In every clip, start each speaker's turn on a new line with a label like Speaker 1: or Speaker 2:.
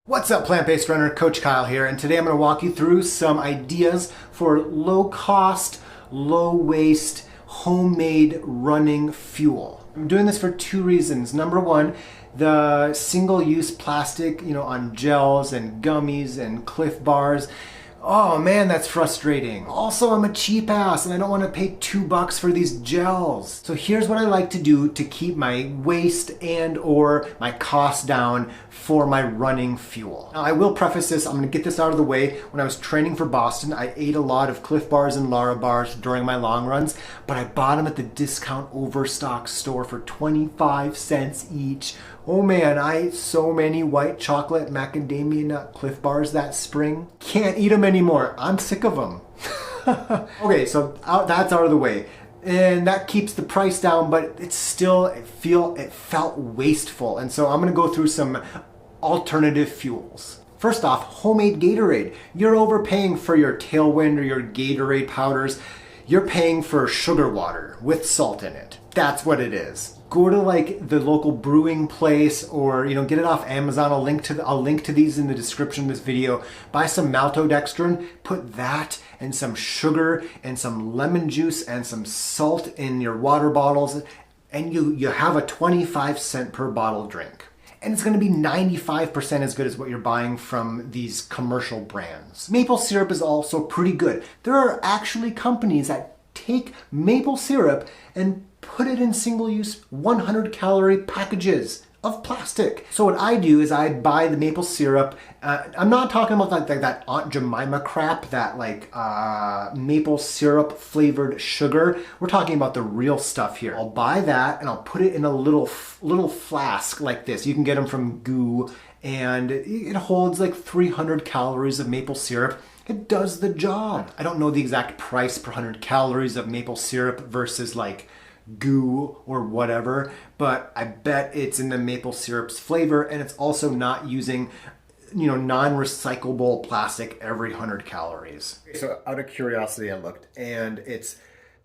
Speaker 1: What's up, plant-based runner? Coach Kyle here, and today I'm going to walk you through some ideas for low-cost, low-waste, homemade running fuel. I'm doing this for two reasons. Number one, the single-use plastic, on gels and gummies and Cliff Bars. Oh man, that's frustrating. Also, I'm a cheap ass and I don't want to pay $2 for these gels. So here's what I like to do to keep my waste and or my costs down for my running fuel. Now I will preface this, I'm going to get this out of the way. When I was training for Boston, I ate a lot of Cliff Bars and Lara Bars during my long runs, but I bought them at the discount overstock store for 25 cents each. Oh man, I ate so many white chocolate macadamia nut Cliff Bars that spring. Can't eat them anymore. I'm sick of them. Okay, so that's out of the way. And that keeps the price down, but it felt wasteful. And so I'm gonna go through some alternative fuels. First off, homemade Gatorade. You're overpaying for your Tailwind or your Gatorade powders. You're paying for sugar water with salt in it. That's what it is. Go to like the local brewing place or get it off Amazon. I'll link to these in the description of this video. Buy some maltodextrin, put that and some sugar and some lemon juice and some salt in your water bottles, and you have a 25-cent per bottle drink. And it's going to be 95% as good as what you're buying from these commercial brands. Maple syrup is also pretty good. There are actually companies that take maple syrup and put it in single-use 100-calorie packages of plastic. So what I do is I buy the maple syrup. I'm not talking about like that Aunt Jemima crap, that maple syrup flavored sugar. We're talking about the real stuff here. I'll buy that and I'll put it in a little flask like this. You can get them from GU, and it holds like 300 calories of maple syrup. It does the job. I don't know the exact price per 100 calories of maple syrup versus like GU or whatever, but I bet it's in the maple syrup's flavor, and it's also not using non-recyclable plastic every 100 calories. So out of curiosity, I looked, and it's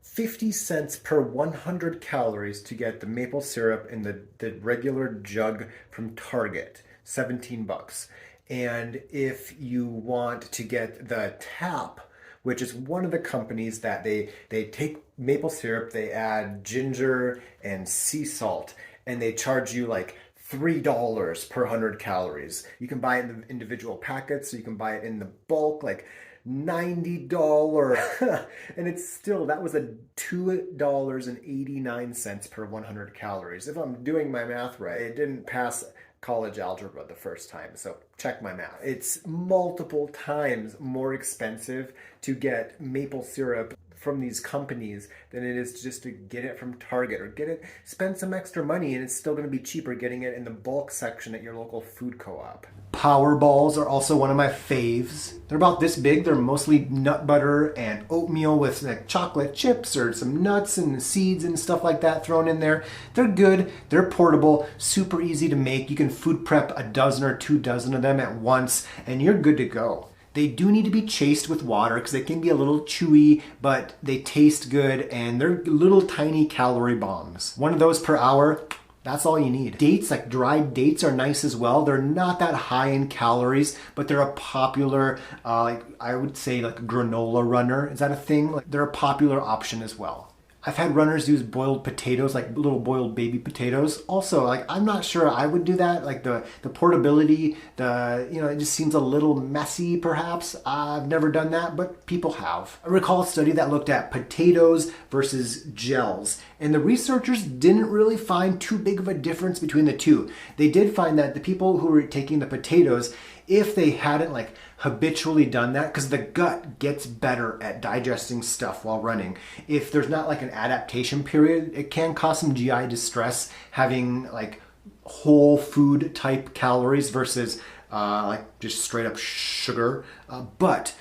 Speaker 1: 50 cents per 100 calories to get the maple syrup in the regular jug from Target, $17. And if you want to get the tap, which is one of the companies that they take maple syrup, they add ginger and sea salt, and they charge you like $3 per 100 calories. You can buy it in the individual packets, so you can buy it in the bulk, like $90. And that was a $2.89 per 100 calories. If I'm doing my math right, it didn't pass college algebra the first time, so check my math. It's multiple times more expensive to get maple syrup from these companies than it is just to get it from Target, or spend some extra money, and it's still going to be cheaper getting it in the bulk section at your local food co-op. Power balls are also one of my faves. They're about this big. They're mostly nut butter and oatmeal with like chocolate chips or some nuts and seeds and stuff like that thrown in there. They're good. They're portable, super easy to make. You can food prep a dozen or 2 dozen of them at once, and you're good to go. They do need to be chased with water because they can be a little chewy, but they taste good, and they're little tiny calorie bombs. One of those per hour, that's all you need. Dates, like dried dates, are nice as well. They're not that high in calories, but they're a popular, I would say like granola runner. Is that a thing? They're a popular option as well. I've had runners use boiled potatoes, like little boiled baby potatoes. Also, I'm not sure I would do that. Like the portability, it just seems a little messy perhaps. I've never done that, but people have. I recall a study that looked at potatoes versus gels, and the researchers didn't really find too big of a difference between the two. They did find that the people who were taking the potatoes, if they hadn't habitually done that, because the gut gets better at digesting stuff while running. If there's not an adaptation period, it can cause some GI distress having whole food type calories versus just straight up sugar. But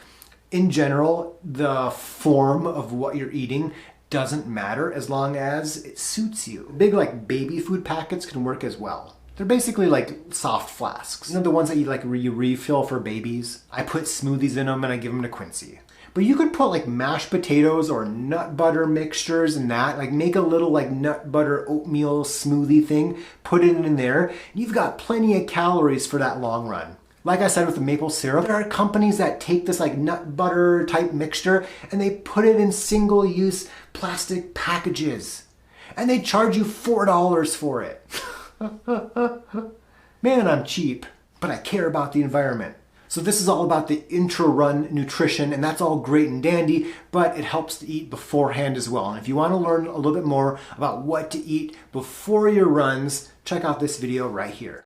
Speaker 1: in general, the form of what you're eating doesn't matter as long as it suits you. Big baby food packets can work as well. They're basically like soft flasks. The ones that you you refill for babies. I put smoothies in them and I give them to Quincy. But you could put mashed potatoes or nut butter mixtures in that. Make a little nut butter oatmeal smoothie thing. Put it in there. You've got plenty of calories for that long run. Like I said with the maple syrup, there are companies that take this like nut butter type mixture and they put it in single-use plastic packages. And they charge you $4 for it. Man, I'm cheap, but I care about the environment. So this is all about the intra-run nutrition, and that's all great and dandy, but it helps to eat beforehand as well. And if you want to learn a little bit more about what to eat before your runs, check out this video right here.